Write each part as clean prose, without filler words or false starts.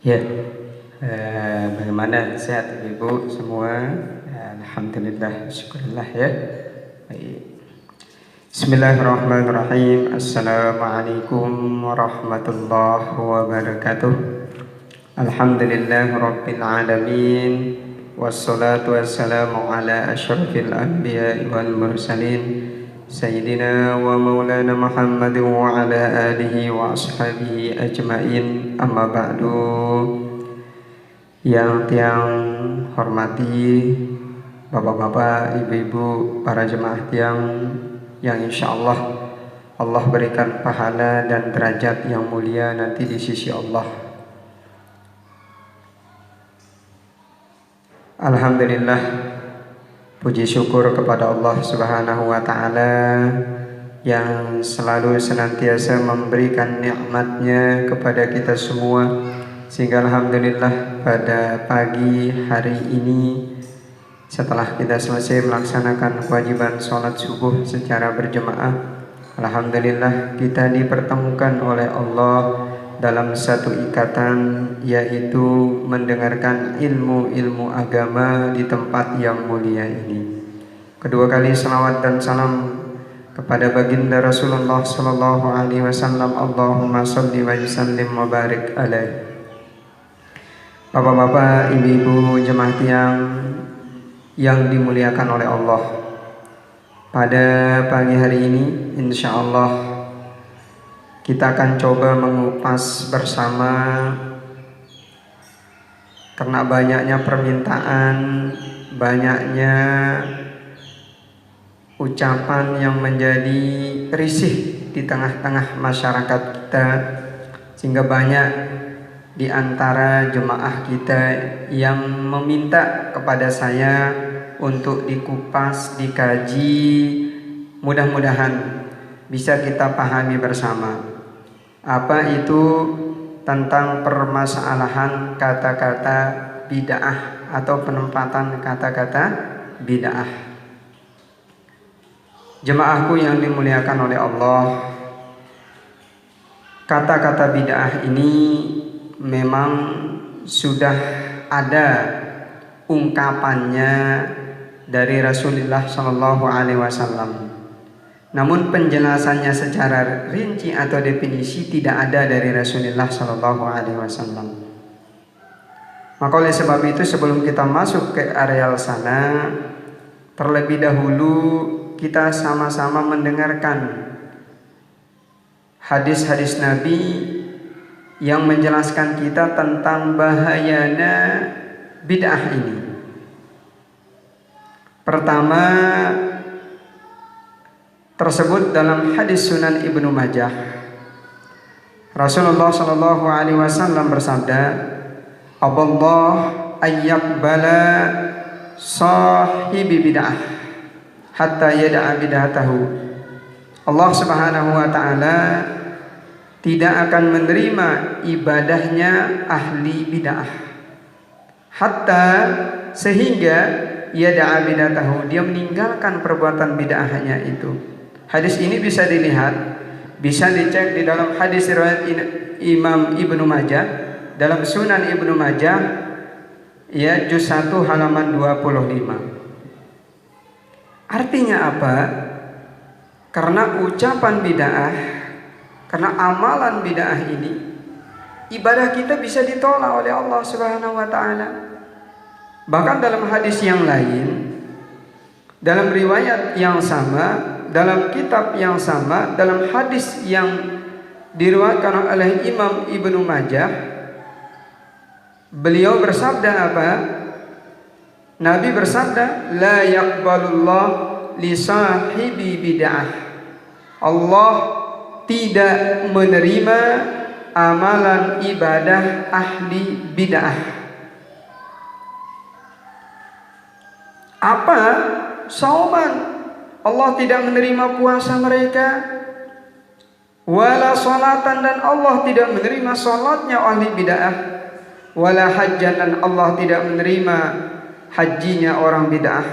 Ya, bagaimana sehat Ibu semua? Alhamdulillah, syukurlah ya. Baik. Bismillahirrahmanirrahim. Assalamualaikum warahmatullahi wabarakatuh. Alhamdulillah rabbil alamin. Wassalatu wassalamu ala asyrafil anbiya wal mursalin Sayyidina wa maulana Muhammad wa ala alihi wa ashabihi ajmain. Amma ba'du. Yang tiang hormati bapak-bapak, ibu-ibu, para jemaah yang insya Allah Allah berikan pahala dan derajat yang mulia nanti di sisi Allah. Alhamdulillah, puji syukur kepada Allah Subhanahu wa Ta'ala yang selalu senantiasa memberikan nikmatnya kepada kita semua, sehingga alhamdulillah pada pagi hari ini setelah kita selesai melaksanakan kewajiban sholat subuh secara berjemaah, alhamdulillah kita dipertemukan oleh Allah dalam satu ikatan, yaitu mendengarkan ilmu-ilmu agama di tempat yang mulia ini. Kedua kali salawat dan salam kepada baginda Rasulullah sallallahu alaihi wasallam. Allahumma shalli wa sallim wa barik alaihi. Bapak-bapak, ibu-ibu, jemaah yang dimuliakan oleh Allah, pada pagi hari ini insya Allah kita akan coba mengupas bersama, karena banyaknya permintaan, banyaknya ucapan yang menjadi risih di tengah-tengah masyarakat kita, sehingga banyak di antara jemaah kita yang meminta kepada saya untuk dikupas, dikaji, mudah-mudahan bisa kita pahami bersama. Apa itu tentang permasalahan kata-kata bid'ah atau penempatan kata-kata bid'ah. Jemaahku yang dimuliakan oleh Allah, kata-kata bid'ah ini memang sudah ada ungkapannya dari Rasulullah Shallallahu Alaihi Wasallam. Namun penjelasannya secara rinci atau definisi tidak ada dari Rasulullah Shallallahu Alaihi Wasallam. Maka oleh sebab itu, sebelum kita masuk ke areal sana, terlebih dahulu kita sama-sama mendengarkan hadis-hadis Nabi yang menjelaskan kita tentang bahayanya bid'ah ini. Pertama, tersebut dalam hadis Sunan Ibnu Majah. Rasulullah Shallallahu Alaihi Wasallam bersabda, "Allah ayyakbala sahibi bid'ah hatta yada'a bid'atahu." Allah Subhanahu Wa Taala tidak akan menerima ibadahnya ahli bid'ah, hatta sehingga yada'a bid'atahu, dia meninggalkan perbuatan bid'ahnya itu. Hadis ini bisa dilihat, bisa dicek di dalam hadis riwayat Imam Ibnu Majah, dalam Sunan Ibnu Majah ya, juz 1 halaman 25. Artinya apa? Karena ucapan bid'ah, karena amalan bid'ah ini, ibadah kita bisa ditolak oleh Allah Subhanahu wa Ta'ala. Bahkan dalam hadis yang lain, dalam riwayat yang sama, dalam kitab yang sama, dalam hadis yang diriwayatkan oleh Imam Ibnu Majah, beliau bersabda apa? Nabi bersabda, "La yaqbalullah li sahibi bid'ah." Allah tidak menerima amalan ibadah ahli bid'ah. Apa? Sauman, Allah tidak menerima puasa mereka. Wala salatan, dan Allah tidak menerima salatnya ahli bid'ah. Wala hajjan, dan Allah tidak menerima hajinya orang bid'ah.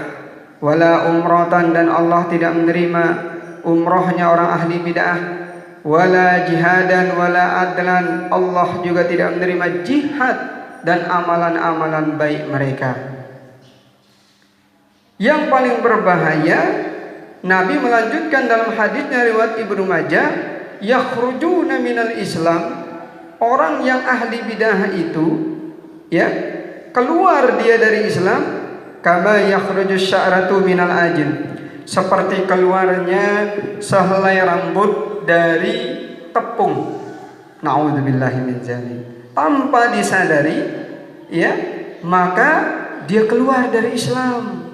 Wala umratan, dan Allah tidak menerima umrohnya orang ahli bid'ah. wala jihadan wala adlan. Allah juga tidak menerima jihad dan amalan-amalan baik mereka. Yang paling berbahaya, Nabi melanjutkan dalam hadisnya riwayat Ibnu Majah, yakhrujuna minal Islam, orang yang ahli bidah itu ya keluar dia dari Islam, kama yakhrujus sya'ratu minal ajin, seperti keluarnya sehelai rambut dari tepung. Nauzubillahi min dzalik. Tanpa disadari ya, maka dia keluar dari Islam.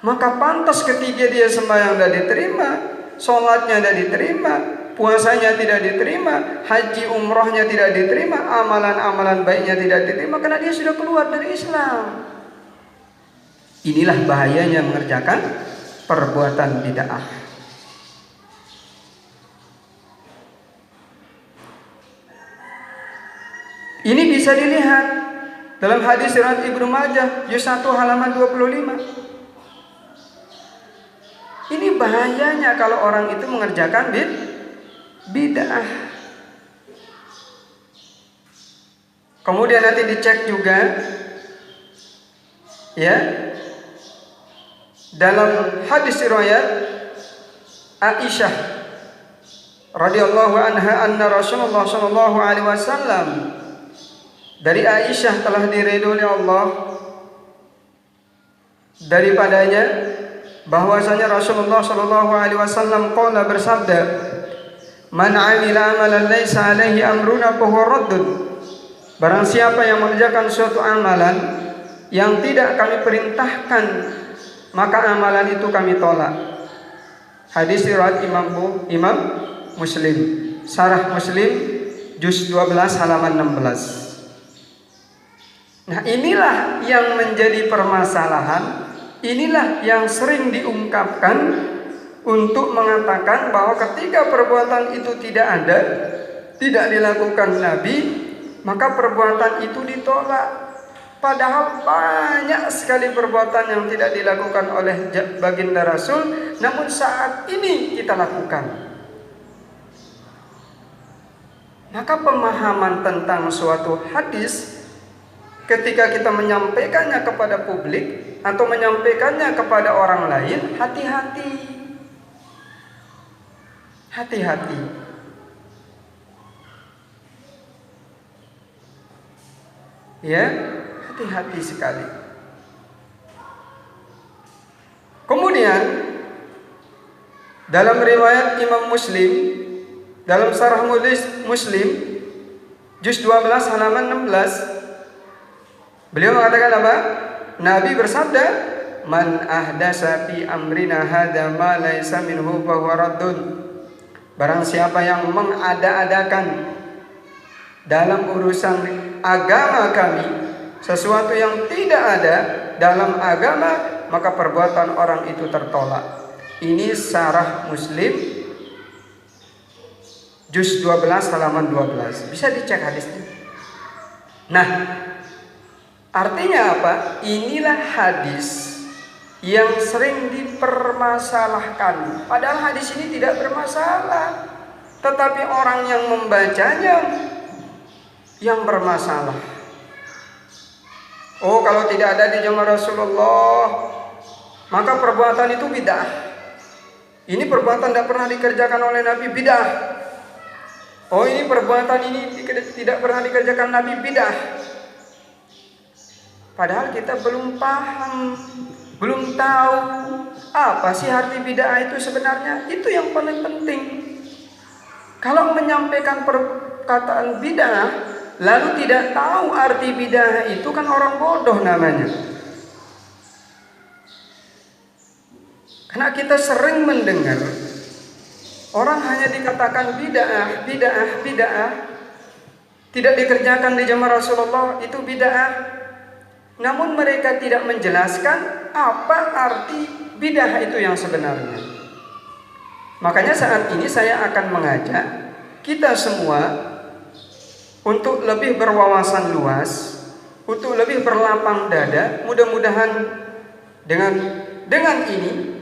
Maka pantas ketika dia sembahyang tidak diterima, sholatnya tidak diterima, puasanya tidak diterima, haji umrohnya tidak diterima, amalan-amalan baiknya tidak diterima, karena dia sudah keluar dari Islam. Inilah bahayanya mengerjakan perbuatan bid'ah. Ini bisa dilihat dalam hadis riwayat Ibnu Majah juz 1 halaman 25. Ini bahayanya kalau orang itu mengerjakan bid'ah. Kemudian nanti dicek juga ya, dalam hadis riwayat Aisyah radhiyallahu anha, anna Rasulullah sallallahu alaihi wasallam, dari Aisyah telah diridhoi oleh Allah daripadanya bahwasanya Rasulullah sallallahu alaihi wasallam qala, bersabda, man 'amila amalan laisa alaihi amruna fa huwa raddun, barang siapa yang mengerjakan suatu amalan yang tidak kami perintahkan, maka amalan itu kami tolak. Hadis riwayat Imam Muslim, Syarah Muslim juz 12 halaman 16. Nah, inilah yang menjadi permasalahan. Inilah yang sering diungkapkan untuk mengatakan bahwa ketika perbuatan itu tidak ada, tidak dilakukan Nabi, maka perbuatan itu ditolak. Padahal banyak sekali perbuatan yang tidak dilakukan oleh baginda Rasul, namun saat ini kita lakukan. Maka pemahaman tentang suatu hadis ketika kita menyampaikannya kepada publik atau menyampaikannya kepada orang lain, hati-hati. Hati-hati. Ya, hati-hati sekali. Kemudian dalam riwayat Imam Muslim, dalam Syarah Muslim juz 12 halaman 16, beliau mengatakan apa? Nabi bersabda, man ahdasa fi amrina hadza ma laisa minhu fa huwa raddun. Barang siapa yang mengada-adakan dalam urusan agama kami sesuatu yang tidak ada dalam agama, maka perbuatan orang itu tertolak. Ini Syarah Muslim juz 12 halaman 12. Bisa dicek hadisnya. Nah, artinya apa? Inilah hadis yang sering dipermasalahkan. Padahal hadis ini tidak bermasalah, tetapi orang yang membacanya yang bermasalah. Oh, kalau tidak ada di zaman Rasulullah, maka perbuatan itu bid'ah. Ini perbuatan tidak pernah dikerjakan oleh Nabi, bid'ah. Oh, ini perbuatan ini tidak pernah dikerjakan Nabi, bid'ah. Padahal kita belum paham, belum tahu apa sih arti bid'ah itu sebenarnya. Itu yang paling penting. Kalau menyampaikan perkataan bid'ah lalu tidak tahu arti bid'ah itu, kan orang bodoh namanya. Karena kita sering mendengar orang hanya dikatakan bid'ah, bid'ah, bid'ah, tidak dikerjakan di zaman Rasulullah, itu bid'ah. Namun mereka tidak menjelaskan apa arti bid'ah itu yang sebenarnya. Makanya saat ini saya akan mengajak kita semua untuk lebih berwawasan luas, untuk lebih berlapang dada. Mudah-mudahan dengan ini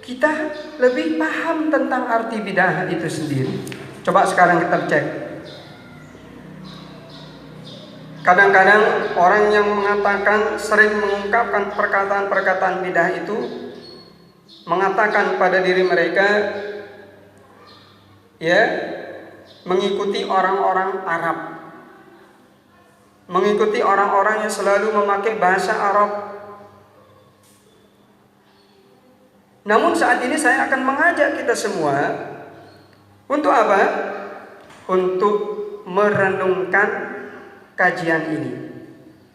kita lebih paham tentang arti bid'ah itu sendiri. Coba sekarang kita cek. Kadang-kadang orang yang mengatakan, sering mengungkapkan perkataan-perkataan bid'ah itu, mengatakan pada diri mereka, ya, mengikuti orang-orang Arab, mengikuti orang-orang yang selalu memakai bahasa Arab. Namun saat ini saya akan mengajak kita semua untuk apa? Untuk merenungkan kajian ini.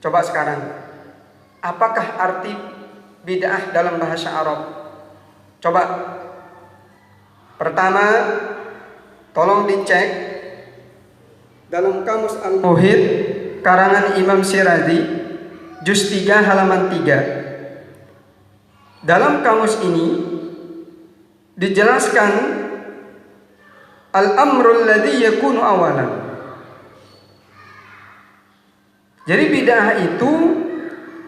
Coba sekarang, apakah arti bid'ah dalam bahasa Arab? Coba. Pertama, tolong dicek dalam Kamus Al-Muhit karangan Imam Syirazi, juz 3 halaman 3. Dalam kamus ini dijelaskan al-amrul ladzi yakunu awalan. Jadi bid'ah itu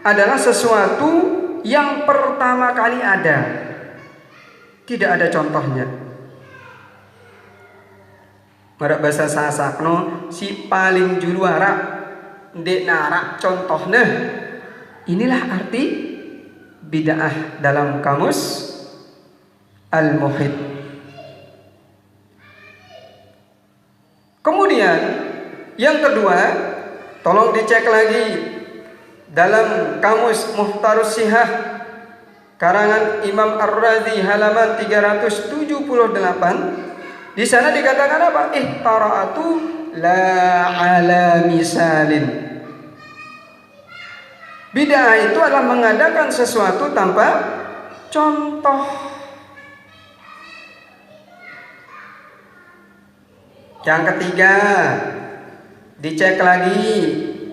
adalah sesuatu yang pertama kali ada, tidak ada contohnya. Marak bahasa sasakno si paling juruara ndek narak contohnya. Inilah arti bid'ah dalam kamus Al-Muhit. Kemudian yang kedua, tolong dicek lagi dalam kamus Muhtarus Sihah karangan Imam Ar-Razi halaman 378. Di sana dikatakan apa? Ihtara'atu la ala misalin. Bid'ah itu adalah mengadakan sesuatu tanpa contoh. Yang ketiga, dicek lagi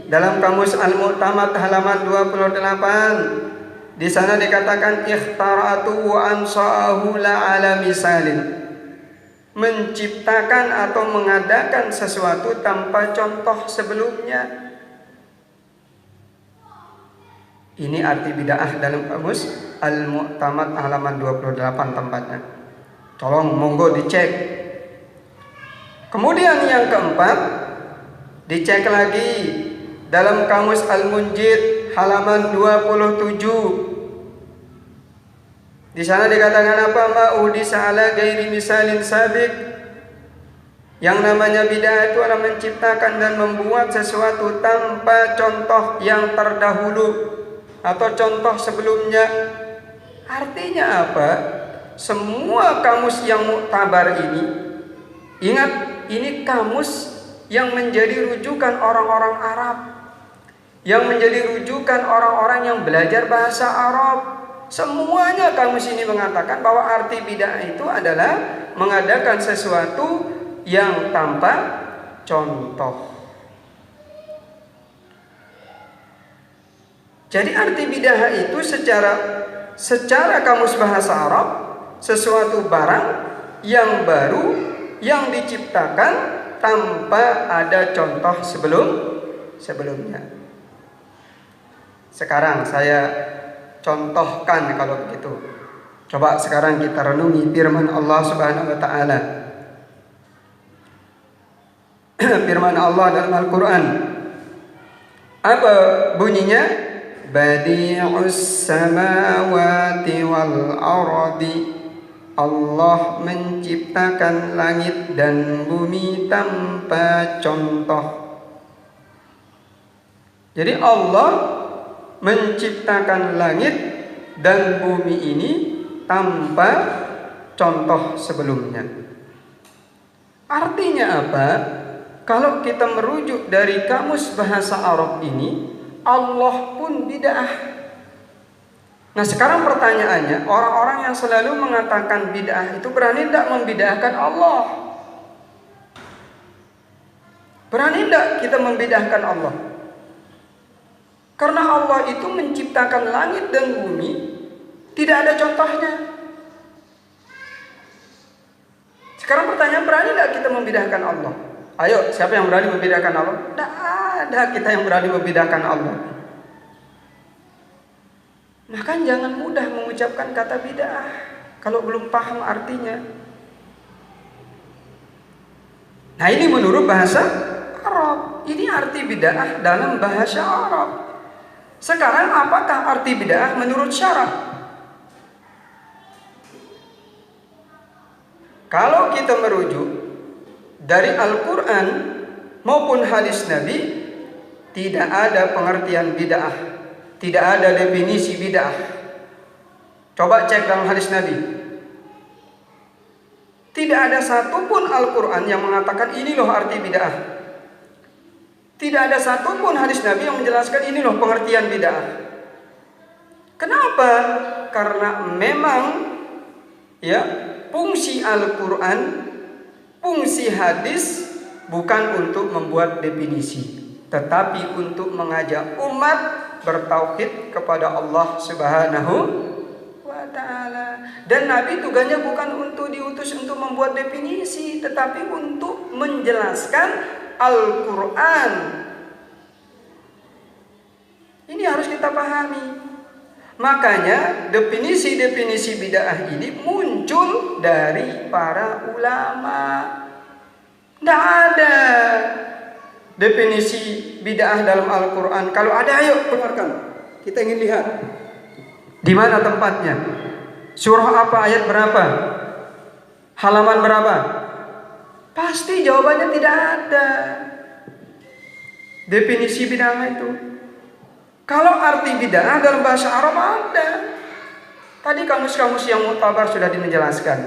dalam kamus Al-Mu'tamad halaman 28. Di sana dikatakan ikhtara'atu wa ansa'ahu la ala misalin. Menciptakan atau mengadakan sesuatu tanpa contoh sebelumnya. Ini arti bid'ah dalam kamus Al-Mu'tamad halaman 28 tempatnya. Tolong monggo dicek. Kemudian yang keempat, dicek lagi dalam kamus Al-Munjid halaman 27. Di sana dikatakan apa? Ma'udisa ala gairi misalin sabik. Yang namanya bid'ah itu adalah menciptakan dan membuat sesuatu tanpa contoh yang terdahulu atau contoh sebelumnya. Artinya apa? Semua kamus yang muktabar ini, ingat, ini kamus yang menjadi rujukan orang-orang Arab, yang menjadi rujukan orang-orang yang belajar bahasa Arab. Semuanya kamus ini mengatakan bahwa arti bid'ah itu adalah mengadakan sesuatu yang tanpa contoh. Jadi arti bid'ah itu secara kamus bahasa Arab, sesuatu barang yang baru yang diciptakan tanpa ada contoh sebelumnya. Sekarang saya contohkan kalau begitu. Coba sekarang kita renungi firman Allah Subhanahu wa taala. Firman Allah dalam Al-Qur'an. Apa bunyinya? Badi'us samawati wal ardi. Allah menciptakan langit dan bumi tanpa contoh. Jadi Allah menciptakan langit dan bumi ini tanpa contoh sebelumnya. Artinya apa? Kalau kita merujuk dari kamus bahasa Arab ini, Allah pun bid'ah. Nah sekarang pertanyaannya, orang-orang yang selalu mengatakan bid'ah itu berani tidak membid'ahkan Allah? Berani tidak kita membid'ahkan Allah? Karena Allah itu menciptakan langit dan bumi, tidak ada contohnya. Sekarang pertanyaan, berani tidak kita membid'ahkan Allah? Ayo, siapa yang berani membid'ahkan Allah? Tidak ada kita yang berani membid'ahkan Allah. Maka jangan mudah mengucapkan kata bid'ah. kalau belum paham artinya. Nah, ini menurut bahasa Arab. Ini arti bid'ah dalam bahasa Arab. Sekarang apakah arti bid'ah menurut syarah? Kalau kita merujuk dari Al-Quran maupun hadis Nabi, tidak ada pengertian bid'ah, tidak ada definisi bid'ah. Coba cek dalam hadis Nabi. Tidak ada satupun Al-Quran yang mengatakan ini loh arti bid'ah. Tidak ada satupun hadis Nabi yang menjelaskan ini loh pengertian bid'ah. Kenapa? Karena memang ya, fungsi Al-Quran, fungsi hadis bukan untuk membuat definisi, tetapi untuk mengajak umat bertauhid kepada Allah Subhanahu wa ta'ala. Dan Nabi tugasnya bukan untuk diutus untuk membuat definisi, tetapi untuk menjelaskan Al-Quran. Ini harus kita pahami. Makanya definisi-definisi bid'ah ini muncul dari para ulama. Tidak ada definisi bid'ah dalam Al-Quran. Kalau ada, ayo keluarkan. Kita ingin lihat. Di mana tempatnya? Surah apa, ayat berapa? Halaman berapa? Pasti jawabannya tidak ada. Definisi bid'ah itu. Kalau arti bid'ah dalam bahasa Arab ada. Tadi kamus-kamus yang muktabar sudah dimenjelaskan.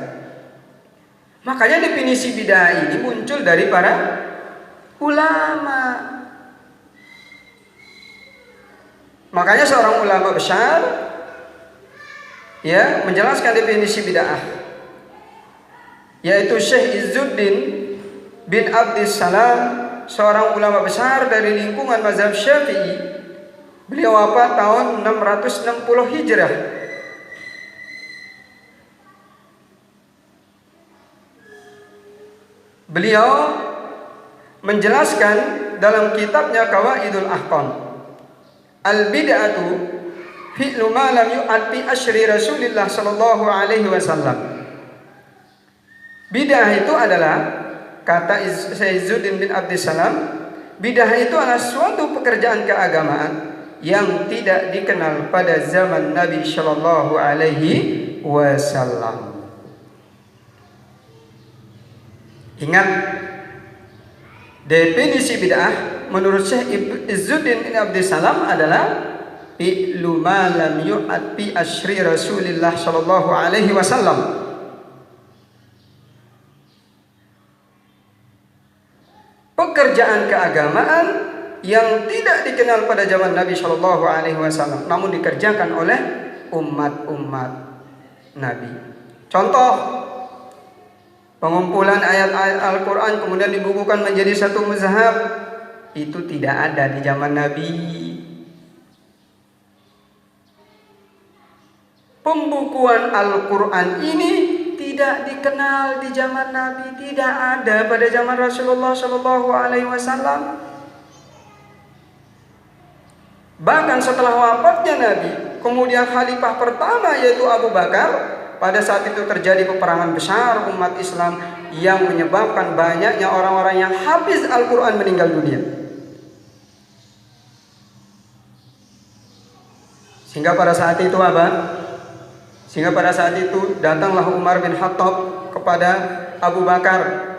Makanya definisi bid'ah ini muncul dari para ulama. Makanya seorang ulama besar ya menjelaskan definisi bid'ah, yaitu Syekh Izzuddin bin Abdissalam, seorang ulama besar dari lingkungan mazhab Syafi'i. Beliau wafat tahun 660 Hijrah. Beliau menjelaskan dalam kitabnya Qawaidul Ahkam, al-bid'atu fi'lu ma lam yu'ad fi asyri Rasulillah sallallahu alaihi wasallam. Bid'ah itu adalah, kata Izzuddin bin Abdissalam, bid'ah itu adalah suatu pekerjaan keagamaan yang tidak dikenal pada zaman Nabi sallallahu alaihi wasallam. Ingat, definisi bid'ah menurut Syekh Izzuddin bin Abdissalam adalah fi'lu ma lam yu'ad fi asyri Rasulillah sallallahu alaihi wasallam. Pekerjaan keagamaan yang tidak dikenal pada zaman Nabi sallallahu alaihi wasallam, namun dikerjakan oleh umat-umat Nabi. Contoh, pengumpulan ayat-ayat Al-Quran kemudian dibukukan menjadi satu mazhab, itu tidak ada di zaman Nabi. Pembukuan Al-Quran ini tidak dikenal di zaman Nabi, tidak ada pada zaman Rasulullah sallallahu alaihi wasallam. Bahkan setelah wafatnya Nabi, kemudian khalifah pertama yaitu Abu Bakar, pada saat itu terjadi peperangan besar umat Islam yang menyebabkan banyaknya orang-orang yang hafiz Al-Quran meninggal dunia. Sehingga pada saat itu datanglah Umar bin Khattab kepada Abu Bakar.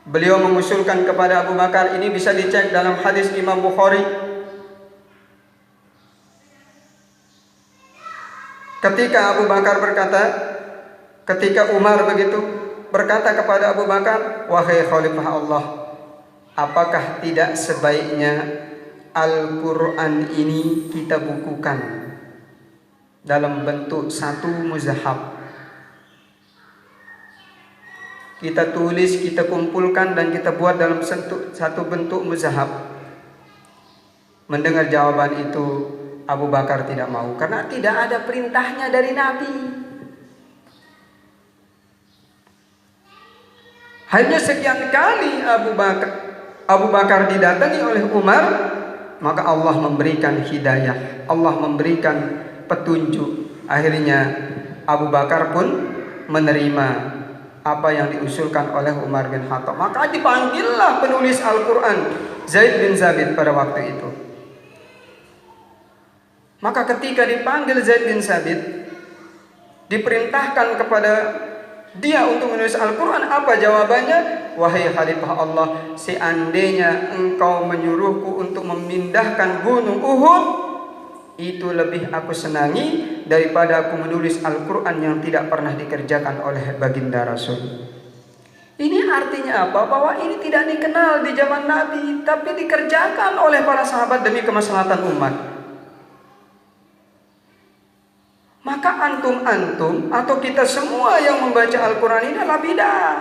Beliau mengusulkan kepada Abu Bakar, ini bisa dicek dalam hadis Imam Bukhari. Ketika Umar begitu berkata kepada Abu Bakar, wahai khalifah Allah, apakah tidak sebaiknya Al-Quran ini kita bukukan dalam bentuk satu muzhab? Kita tulis, kita kumpulkan dan kita buat dalam satu bentuk muzhab. Mendengar jawaban itu, Abu Bakar tidak mau, karena tidak ada perintahnya dari Nabi. Hanya sekian kali Abu Bakar didatangi oleh Umar, maka Allah memberikan hidayah, Allah memberikan petunjuk. Akhirnya Abu Bakar pun menerima apa yang diusulkan oleh Umar bin Khattab. Maka dipanggillah penulis Al-Quran Zaid bin Sabit pada waktu itu. Maka ketika dipanggil Zaid bin Sabit, diperintahkan kepada dia untuk menulis Al-Quran, apa jawabannya? Wahai Khalifah Allah, seandainya engkau menyuruhku untuk memindahkan gunung Uhud, itu lebih aku senangi daripada aku menulis Al-Quran yang tidak pernah dikerjakan oleh baginda Rasul. Ini artinya apa? Bahwa ini tidak dikenal di zaman Nabi, tapi dikerjakan oleh para sahabat demi kemaslahatan umat. Maka antum-antum atau kita semua yang membaca Al-Quran ini adalah bid'ah.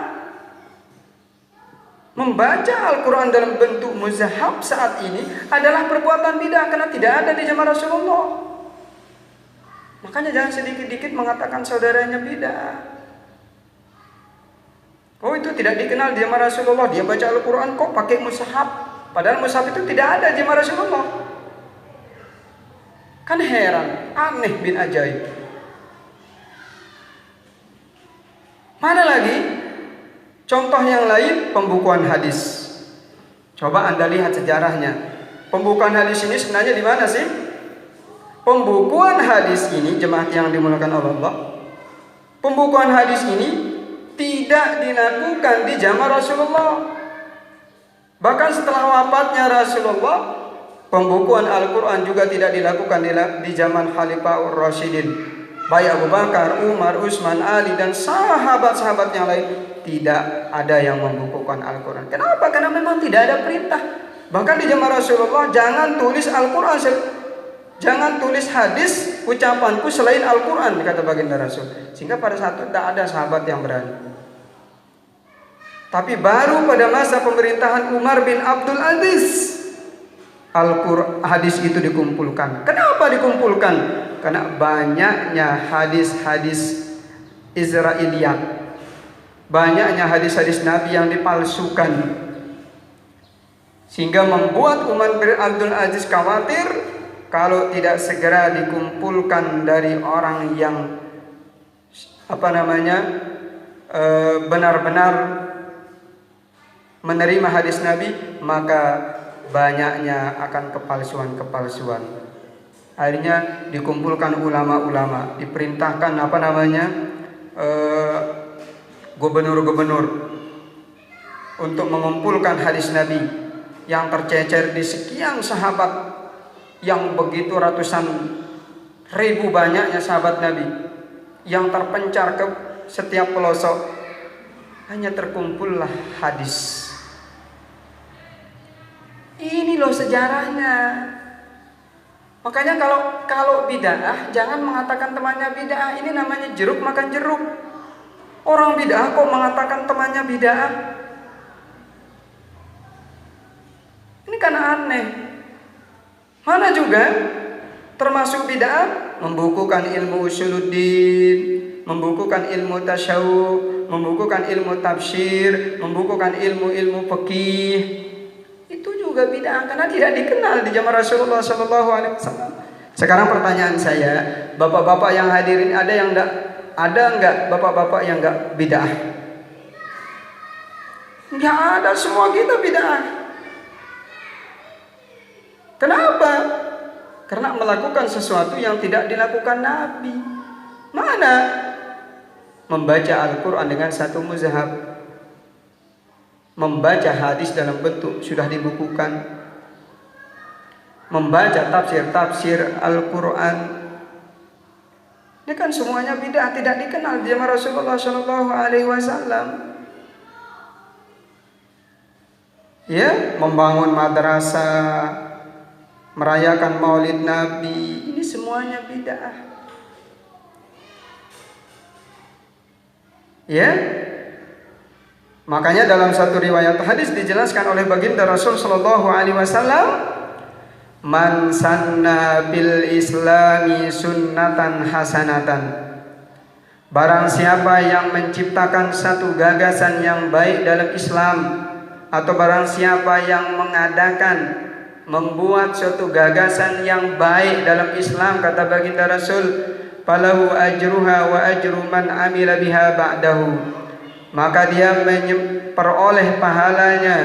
Membaca Al-Quran dalam bentuk muzahab saat ini adalah perbuatan bid'ah karena tidak ada di zaman Rasulullah. Makanya jangan sedikit-dikit mengatakan saudaranya bid'ah. Oh, itu tidak dikenal di zaman Rasulullah, dia baca Al-Quran kok pakai mushaf, padahal mushaf itu tidak ada di zaman Rasulullah. Kan heran, aneh bin ajaib. Mana lagi? Contoh yang lain, pembukuan hadis. Coba Anda lihat sejarahnya. Pembukuan hadis ini sebenarnya di mana sih? Pembukuan hadis ini, jemaat yang dimuliakan Allah, pembukuan hadis ini tidak dilakukan di zaman Rasulullah. Bahkan setelah wafatnya Rasulullah, pembukuan Al-Quran juga tidak dilakukan di zaman Khalifah Rasyidin. Baik Abu Bakar, Umar, Utsman, Ali dan sahabat-sahabat yang lain tidak ada yang membukukan Al-Quran. Kenapa? Karena memang tidak ada perintah. Bahkan di zaman Rasulullah, jangan tulis Al-Quran, jangan tulis hadis ucapanku selain Al-Quran, kata baginda Rasul. Sehingga pada saat itu tidak ada sahabat yang berani. Tapi baru pada masa pemerintahan Umar bin Abdul Aziz, Al-Quran hadis itu dikumpulkan. Kenapa dikumpulkan? Karena banyaknya hadis-hadis Israiliyat, banyaknya hadis-hadis Nabi yang dipalsukan, sehingga membuat Umar bin Abdul Aziz khawatir kalau tidak segera dikumpulkan dari orang yang benar-benar menerima hadis Nabi, maka banyaknya akan kepalsuan-kepalsuan. Akhirnya dikumpulkan ulama-ulama, diperintahkan gubernur-gubernur untuk mengumpulkan hadis Nabi yang tercecer di sekian sahabat, yang begitu ratusan ribu banyaknya sahabat Nabi yang terpencar ke setiap pelosok. Hanya terkumpullah hadis. Ini loh sejarahnya. Makanya kalau bid'ah jangan mengatakan temannya bid'ah. Ini namanya jeruk makan jeruk. Orang bid'ah kok mengatakan temannya bid'ah? Ini kan aneh. Mana juga termasuk bid'ah membukukan ilmu usuluddin, membukukan ilmu tasyawuf, membukukan ilmu tafsir, membukukan ilmu-ilmu fikih. Itu juga bid'ah karena tidak dikenal di zaman Rasulullah SAW. Sekarang pertanyaan saya, bapak-bapak yang hadirin ada enggak bapak-bapak yang enggak bid'ah? Enggak ada, semua kita bid'ah. Kenapa? Karena melakukan sesuatu yang tidak dilakukan Nabi. Mana? Membaca Al-Quran dengan satu muzhab, membaca hadis dalam bentuk sudah dibukukan, membaca tafsir Al-Quran. Ini kan semuanya bid'ah, tidak dikenal di zaman Rasulullah SAW. Ya, membangun madrasah, merayakan Maulid Nabi, ini semuanya bid'ah. Ya. Makanya dalam satu riwayat hadis dijelaskan oleh baginda Rasul sallallahu alaihi wasallam, man sanna bil islami sunnatan hasanatan. Barang siapa yang menciptakan satu gagasan yang baik dalam Islam, atau barang siapa yang membuat suatu gagasan yang baik dalam Islam, kata baginda Rasul, falahu ajruha wa ajru man amila biha ba'dahu, maka dia memperoleh pahalanya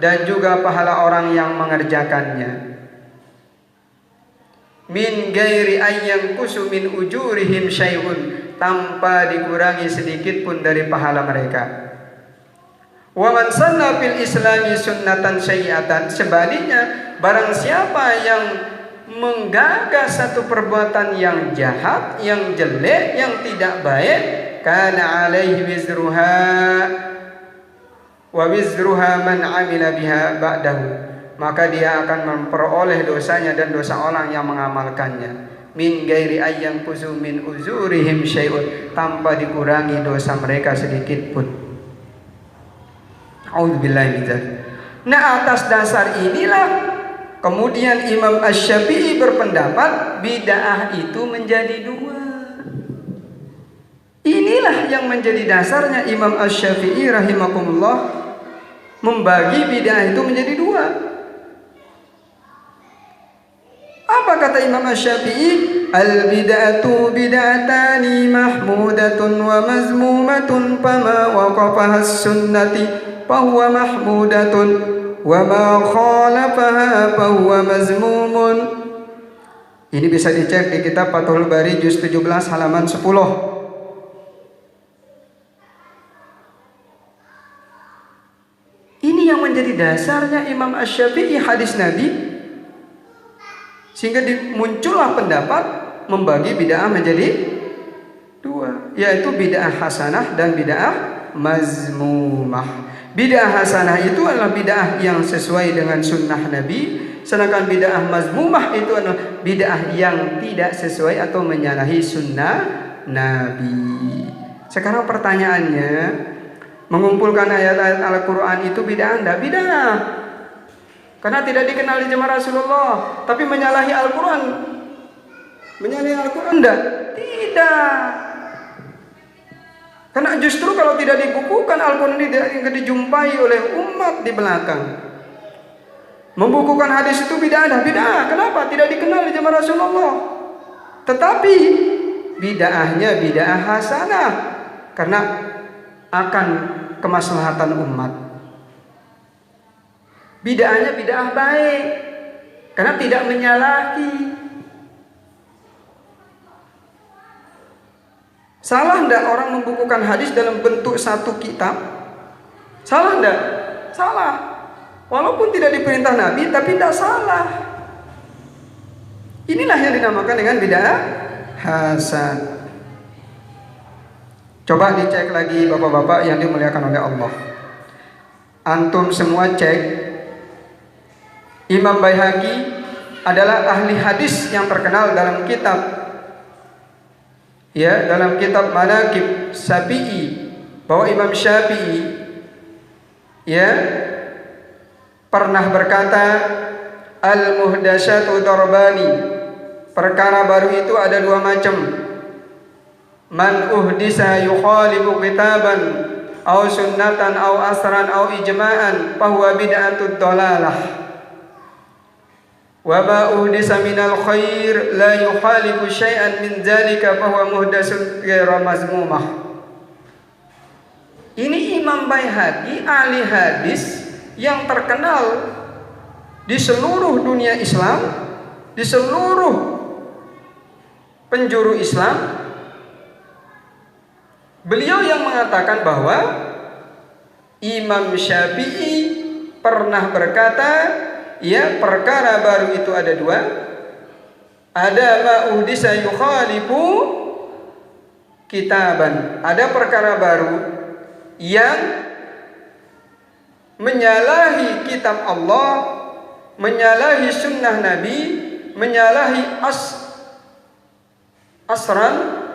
dan juga pahala orang yang mengerjakannya. Min ghairi ayyan kusu min ujurihim syai'un, tanpa dikurangi sedikit pun dari pahala mereka. Wa man sanna fil islami sunnatan sayyi'atan, sebaliknya barang siapa yang menggagas satu perbuatan yang jahat, yang jelek, yang tidak baik, kana alaihi wizruha wa wizruha man amila biha ba'dahu, maka dia akan memperoleh dosanya dan dosa orang yang mengamalkannya. Min ghairi ayyan kusu min uzurihim syai'un, tanpa dikurangi dosa mereka sedikit pun. A'udzubillahi min dzalik. Nah, atas dasar inilah kemudian Imam Asy-Syafi'i berpendapat bid'ah itu menjadi dua. Inilah yang menjadi dasarnya Imam Asy-Syafi'i rahimakumullah membagi bid'ah itu menjadi dua. Apa kata Imam Asy-Syafi'i? Al-bid'atu bid'atani mahmudatun wa mazmumatun, fama waqafaha as-sunnati fahuwa mahmudatun wa ma khalafaha fahuwa mazmumun. Ini bisa dicek di kitab Fathul Bari juz 17 halaman 10. Ini yang menjadi dasarnya Imam Asy-Syafi'i hadis Nabi, sehingga muncullah pendapat membagi bid'ah menjadi dua, yaitu bid'ah hasanah dan bid'ah mazmumah. Bid'ah hasanah itu adalah bid'ah yang sesuai dengan sunnah Nabi, sedangkan bid'ah mazmumah itu adalah bid'ah yang tidak sesuai atau menyalahi sunnah Nabi. Sekarang pertanyaannya, mengumpulkan ayat-ayat Al-Quran itu bid'ah enggak? Bid'ah, karena tidak dikenal di zaman Rasulullah. Tapi menyalahi Al-Quran, menyalahi Al-Quran enggak? Tidak. Karena justru kalau tidak dibukukan, Al-Quran tidak dijumpai oleh umat di belakang. Membukukan hadis itu bid'ah. Kenapa? Tidak dikenal di zaman Rasulullah. Tetapi bid'ahnya bid'ah hasanah, karena akan kemaslahatan umat. Bid'ahnya bid'ah baik, karena tidak menyalahi. Salah enggak orang membukukan hadis dalam bentuk satu kitab? Salah enggak? Salah. Walaupun tidak diperintah Nabi, tapi tidak salah. Inilah yang dinamakan dengan bid'ah hasan. Coba dicek lagi bapak-bapak yang dimuliakan oleh Allah. Antum semua cek, Imam Baihaqi adalah ahli hadis yang terkenal dalam kitab, ya, dalam kitab Manaqib Syafi'i, bahwa Imam Syafi'i, ya, pernah berkata, al-muhdasyatu darbani, perkara baru itu ada dua macam. Man uhdisa yukhalifu kitaban aw sunnatan aw asran aw ijma'an fahuwa bid'atud dhalalah. Wa ma uhdisa minal khair la yukhalifu syai'an min dzalika fahuwa muhdatsun ghairu mazmumah. Ini Imam Baihaqi, ahli hadis yang terkenal di seluruh dunia Islam, di seluruh penjuru Islam. Beliau yang mengatakan bahwa Imam Syafi'i pernah berkata, ya, perkara baru itu ada dua. Ada ma'uhdisa yukhalifu kitaban, ada perkara baru yang menyalahi kitab Allah, menyalahi sunnah Nabi, menyalahi asran,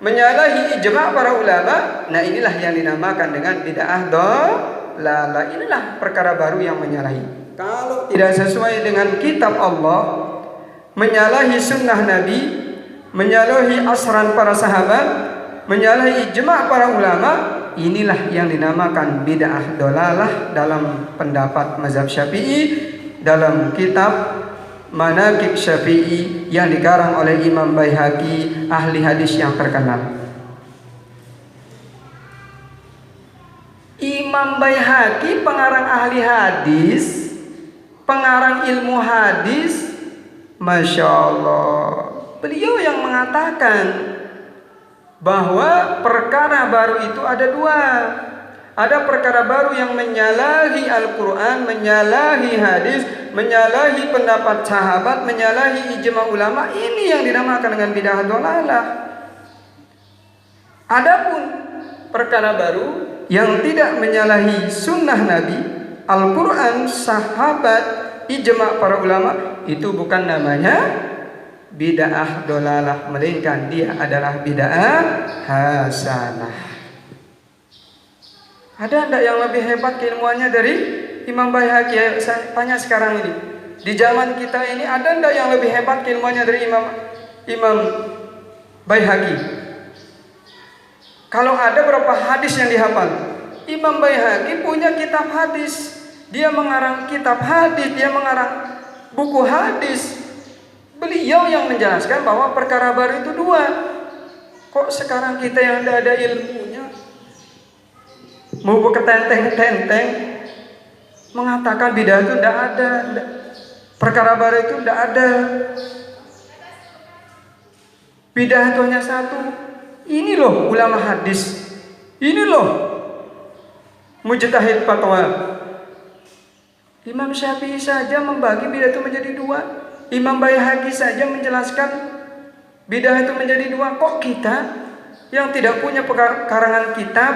menyalahi ijma' para ulama. Nah, inilah yang dinamakan dengan bid'ah dhalalah. Inilah perkara baru yang menyalahi. Kalau tidak sesuai dengan kitab Allah, menyalahi sunnah Nabi, menyalahi asran para sahabat, menyalahi ijma' para ulama, inilah yang dinamakan bid'ah dhalalah dalam pendapat mazhab Syafi'i, dalam kitab Manaqib Syafi'i yang dikarang oleh Imam Baihaqi, ahli hadis yang terkenal. Imam Baihaqi pengarang ahli hadis, pengarang ilmu hadis, Masya Allah. Beliau yang mengatakan bahwa perkara baru itu ada dua. Ada perkara baru yang menyalahi Al-Quran, menyalahi hadis, menyalahi pendapat sahabat, menyalahi ijma ulama. Ini yang dinamakan dengan bid'ah dhalalah. Adapun perkara baru yang tidak menyalahi sunnah Nabi, Al-Quran, sahabat, ijma para ulama, itu bukan namanya bid'ah dhalalah, melainkan dia adalah bid'ah hasanah. Ada enggak yang lebih hebat keilmuannya dari Imam Baihaqi? Saya tanya sekarang ini, di zaman kita ini ada enggak yang lebih hebat keilmuannya dari Imam Baihaqi? Kalau ada, berapa hadis yang dihafal? Imam Baihaqi punya kitab hadis, dia mengarang kitab hadis, dia mengarang buku hadis. Beliau yang menjelaskan bahwa perkara baru itu dua. Kok sekarang kita yang tidak ada ilmunya mau berketenteng-tenteng mengatakan bid'ah itu tidak ada, perkara baru itu tidak ada, bid'ah itu hanya satu. Ini loh ulama hadis, ini loh mujtahid fatwa. Imam Syafi'i saja membagi bid'ah itu menjadi dua. Imam Baihaqi saja menjelaskan bid'ah itu menjadi dua. Kok kita yang tidak punya karangan kitab,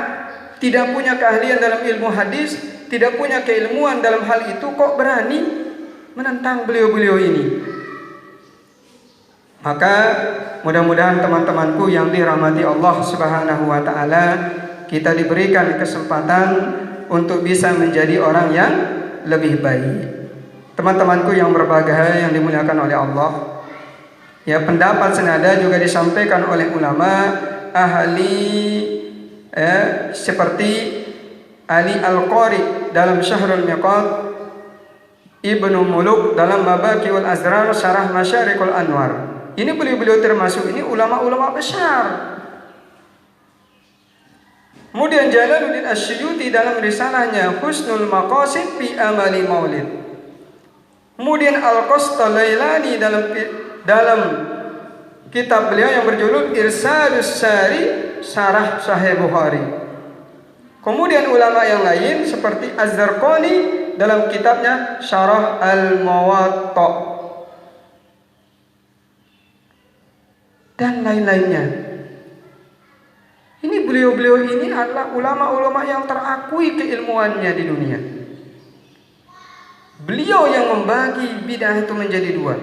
tidak punya keahlian dalam ilmu hadis, tidak punya keilmuan dalam hal itu, kok berani menentang beliau-beliau ini? Maka mudah-mudahan teman-temanku yang dirahmati Allah Subhanahu wa taala, kita diberikan kesempatan untuk bisa menjadi orang yang lebih baik. Teman-temanku yang berbahagia yang dimuliakan oleh Allah, ya, pendapat senada juga disampaikan oleh ulama ahli seperti Ali Al-Qari dalam Syahrul Miqat, Ibnu Muluk dalam Mabaqiul Azrar Syarah Masyariqul Anwar. Ini beliau-beliau termasuk ini ulama-ulama besar. Kemudian Jalaluddin Asy-Syuyuti dalam risalahnya Husnul Maqasid fi Amali Maulid. Kemudian Al-Qastalailani dalam kitab beliau yang berjudul Irsalus Sari Syarah Sahih Bukhari. Kemudian ulama yang lain seperti Az-Zarqani dalam kitabnya Syarah Al-Muwatta dan lain-lainnya. Ini beliau-beliau ini adalah ulama-ulama yang terakui keilmuannya di dunia. Beliau yang membagi bid'ah itu menjadi dua.